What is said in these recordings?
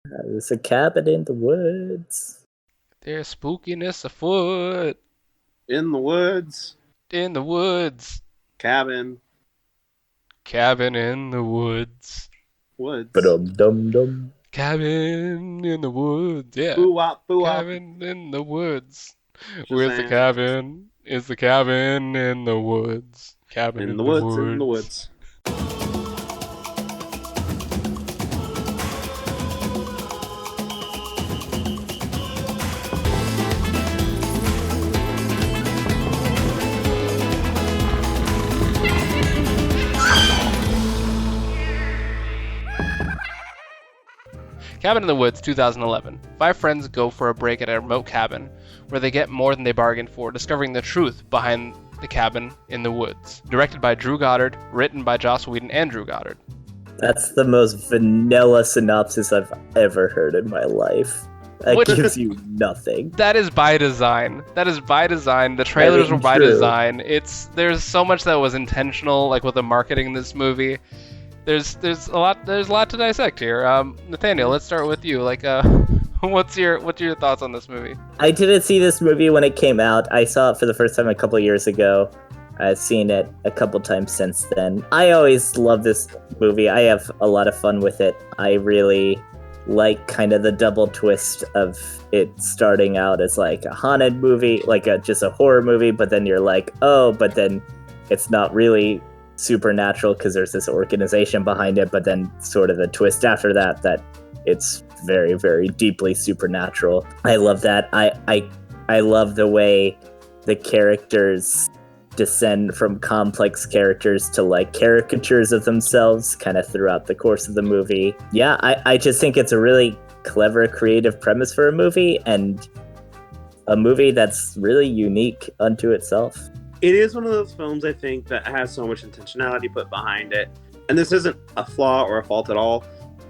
There's a cabin in the woods. There's spookiness afoot In the woods. in the woods. Cabin. Cabin in the woods. Woods. Ba-dum-dum-dum. Cabin in the woods. Yeah. Boo wop, boo wop. Cabin in the woods. Where's the Shazam. cabin? Is the cabin in the woods? Cabin In the woods, in the woods. Cabin in the Woods, 2011. Five friends go for a break at a remote cabin, where they get more than they bargained for, discovering the truth behind the cabin in the woods. Directed by Drew Goddard, written by Joss Whedon and Drew Goddard. That's the most vanilla synopsis I've ever heard in my life. That Which- gives you nothing. That is by design. That is by design. The trailers That were is by true. design. There's so much that was intentional, like with the marketing in this movie. There's a lot to dissect here. Nathaniel, let's start with you. Like, what's your thoughts on this movie? I didn't see this movie when it came out. I saw it for the first time a couple years ago. I've seen it a couple times since then. I always love this movie. I have a lot of fun with it. I really like kind of the double twist of it starting out as like a haunted movie, like just a horror movie, but then you're like, oh, but then it's not really supernatural because there's this organization behind it, but then sort of the twist after that it's very, very deeply supernatural. I love that. I love the way the characters descend from complex characters to like caricatures of themselves kind of throughout the course of the movie. Yeah, I just think it's a really clever, creative premise for a movie, and a movie that's really unique unto itself. It is one of those films, I think, that has so much intentionality put behind it. And this isn't a flaw or a fault at all,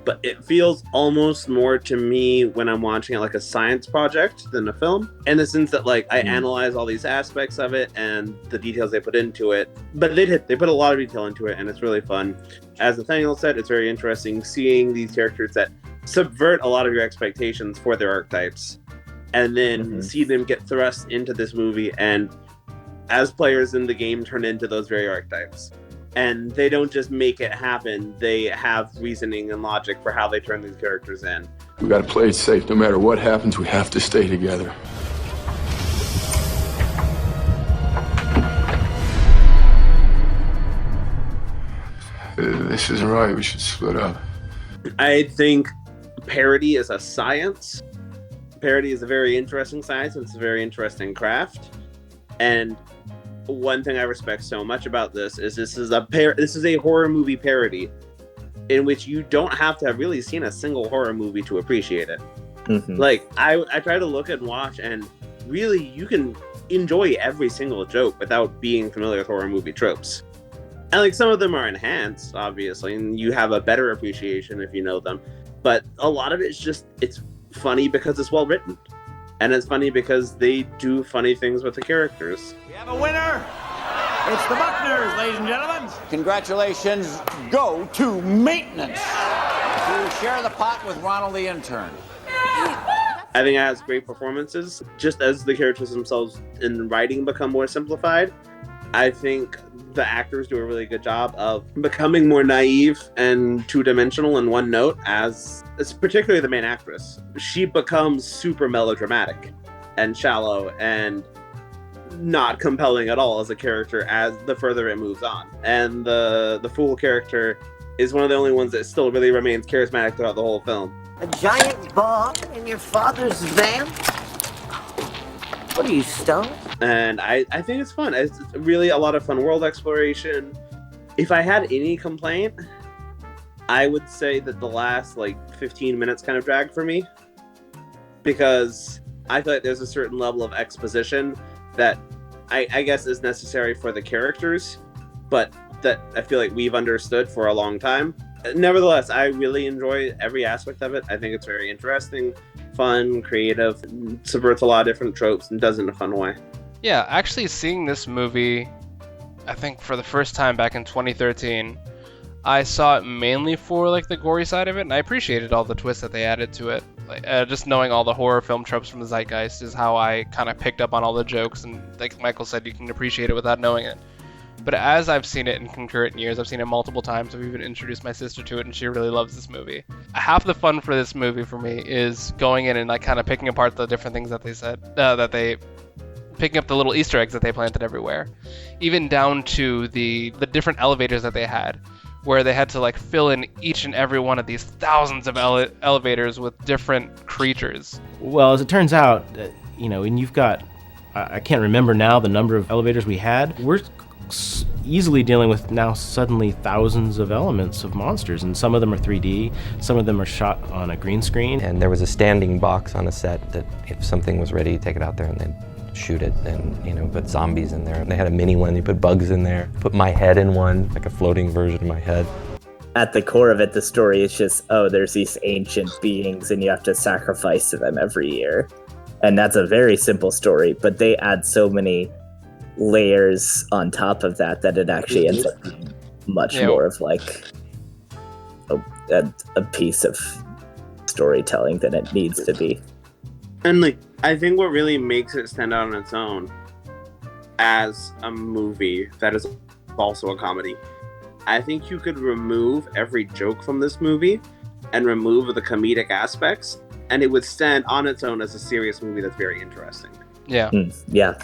but it feels almost more to me when I'm watching it like a science project than a film. In the sense that, like, I analyze all these aspects of it and the details they put into it. But they put a lot of detail into it, and it's really fun. As Nathaniel said, it's very interesting seeing these characters that subvert a lot of your expectations for their archetypes. And then see them get thrust into this movie and, as players in the game, turn into those very archetypes. And they don't just make it happen, they have reasoning and logic for how they turn these characters in. We gotta play it safe. No matter what happens, we have to stay together. This isn't right. We should split up. I think parody is a science. Parody is a very interesting science, and it's a very interesting craft. And one thing I respect so much about this is this is a horror movie parody in which you don't have to have really seen a single horror movie to appreciate it. Like, I try to look and watch, and really you can enjoy every single joke without being familiar with horror movie tropes. And like, some of them are enhanced, obviously, and you have a better appreciation if you know them. But a lot of it's funny because it's well written. And it's funny because they do funny things with the characters. We have a winner! It's the Buckners, ladies and gentlemen! Congratulations go to maintenance! To share the pot with Ronald the intern. I think it has great performances. Just as the characters themselves in writing become more simplified, I think the actors do a really good job of becoming more naive and two-dimensional in one note, as it's particularly the main actress. She becomes super melodramatic and shallow and not compelling at all as a character as the further it moves on. And the fool character is one of the only ones that still really remains charismatic throughout the whole film. A giant bomb in your father's van? What are you, stoned? And I think it's fun. It's really a lot of fun world exploration. If I had any complaint, I would say that the last 15 minutes kind of dragged for me, because I feel like there's a certain level of exposition that I guess is necessary for the characters, but that I feel like we've understood for a long time. Nevertheless, I really enjoy every aspect of it. I think it's very interesting, fun, creative, subverts a lot of different tropes and does it in a fun way. Yeah, actually seeing this movie, I think for the first time back in 2013, I saw it mainly for like the gory side of it, and I appreciated all the twists that they added to it. Like, just knowing all the horror film tropes from the zeitgeist is how I kind of picked up on all the jokes, and like Michael said, you can appreciate it without knowing it. But as I've seen it in concurrent years, I've seen it multiple times. I've even introduced my sister to it, and she really loves this movie. Half the fun for this movie for me is going in and like kind of picking apart the different things that they said, picking up the little Easter eggs that they planted everywhere, even down to the different elevators that they had, where they had to like fill in each and every one of these thousands of elevators with different creatures. Well, as it turns out, and you've got, I can't remember now the number of elevators we had. We're easily dealing with now suddenly thousands of elements of monsters, and some of them are 3D, some of them are shot on a green screen. And there was a standing box on a set that if something was ready, you take it out there and they'd shoot it and put zombies in there. They had a mini one, you put bugs in there, put my head in one, like a floating version of my head. At the core of it, the story is just, there's these ancient beings and you have to sacrifice to them every year. And that's a very simple story, but they add so many layers on top of that it actually ends up being much more of like a piece of storytelling than it needs to be. And like, I think what really makes it stand out on its own as a movie that is also a comedy, I think you could remove every joke from this movie and remove the comedic aspects, and it would stand on its own as a serious movie that's very interesting. Yeah. Yeah.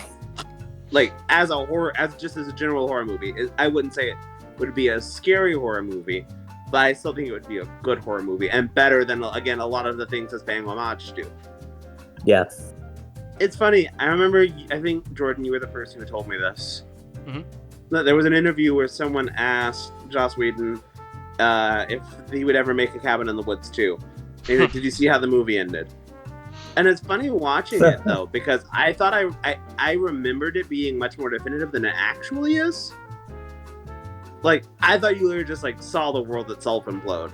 Like, as a general horror movie, I wouldn't say it would be a scary horror movie, but I still think it would be a good horror movie, and better than, again, a lot of the things that's paying homage to. Yeah. It's funny, I remember, I think, Jordan, you were the person who told me this. Mm-hmm. There was an interview where someone asked Joss Whedon if he would ever make a Cabin in the Woods 2. Did you see how the movie ended? And it's funny watching it, though, because I thought I remembered it being much more definitive than it actually is. Like, I thought you literally just, like, saw the world itself implode.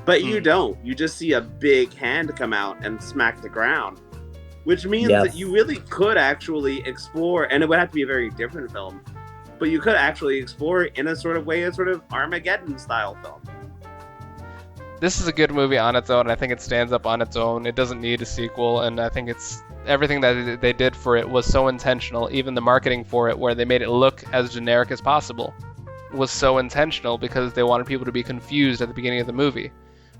But you don't. You just see a big hand come out and smack the ground. Which means that you really could actually explore, and it would have to be a very different film, but you could actually explore in a sort of way, a sort of Armageddon-style film. This is a good movie on its own, and I think it stands up on its own. It doesn't need a sequel, and I think it's everything that they did for it was so intentional. Even the marketing for it, where they made it look as generic as possible, was so intentional because they wanted people to be confused at the beginning of the movie,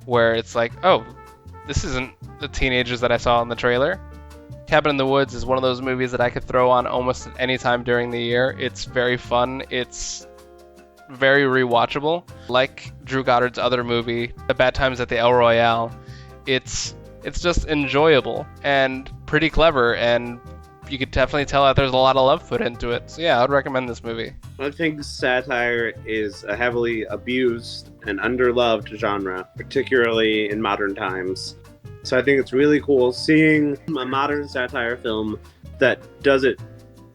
where it's like, oh, this isn't the teenagers that I saw in the trailer. Cabin in the Woods is one of those movies that I could throw on almost at any time during the year. It's very fun. It's very rewatchable. Like Drew Goddard's other movie, The Bad Times at the El Royale, it's just enjoyable and pretty clever, and you could definitely tell that there's a lot of love put into it. So yeah, I would recommend this movie. I think satire is a heavily abused and underloved genre, particularly in modern times. So I think it's really cool seeing a modern satire film that does it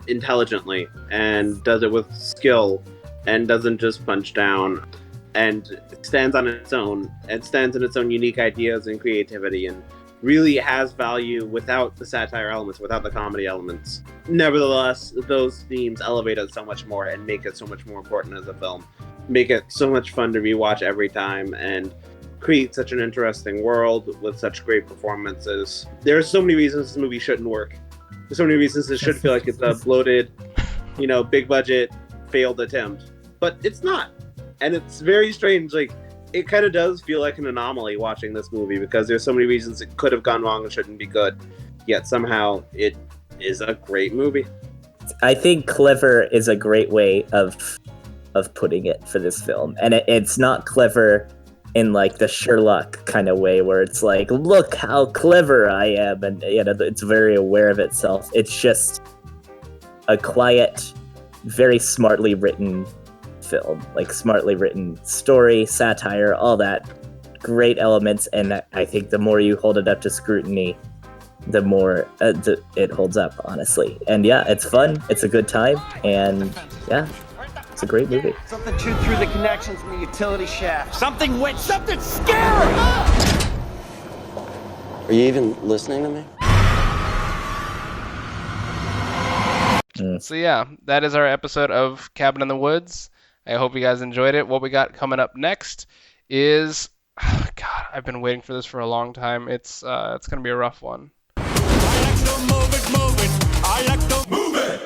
intelligently and does it with skill and doesn't just punch down and stands on its own and stands in its own unique ideas and creativity and really has value without the satire elements, without the comedy elements. Nevertheless, those themes elevate it so much more and make it so much more important as a film. Make it so much fun to rewatch every time and create such an interesting world with such great performances. There are so many reasons this movie shouldn't work. There's so many reasons it should feel like it's a bloated, big budget, failed attempt. But it's not. And it's very strange. Like, it kind of does feel like an anomaly watching this movie because there's so many reasons it could have gone wrong and shouldn't be good. Yet somehow it is a great movie. I think clever is a great way of putting it for this film. And it's not clever in like the Sherlock kind of way where it's like, look how clever I am, and it's very aware of itself. It's just a quiet, very smartly written film, like smartly written story, satire, all that great elements. And I think the more you hold it up to scrutiny, the more it holds up, honestly. And yeah, it's fun, it's a good time, and yeah, it's a great movie. Something chewed through the connections in the utility shaft. Something went, something scary! Are you even listening to me? So yeah, that is our episode of Cabin in the Woods. I hope you guys enjoyed it. What we got coming up next is, God, I've been waiting for this for a long time. It's gonna be a rough one. I like to move it.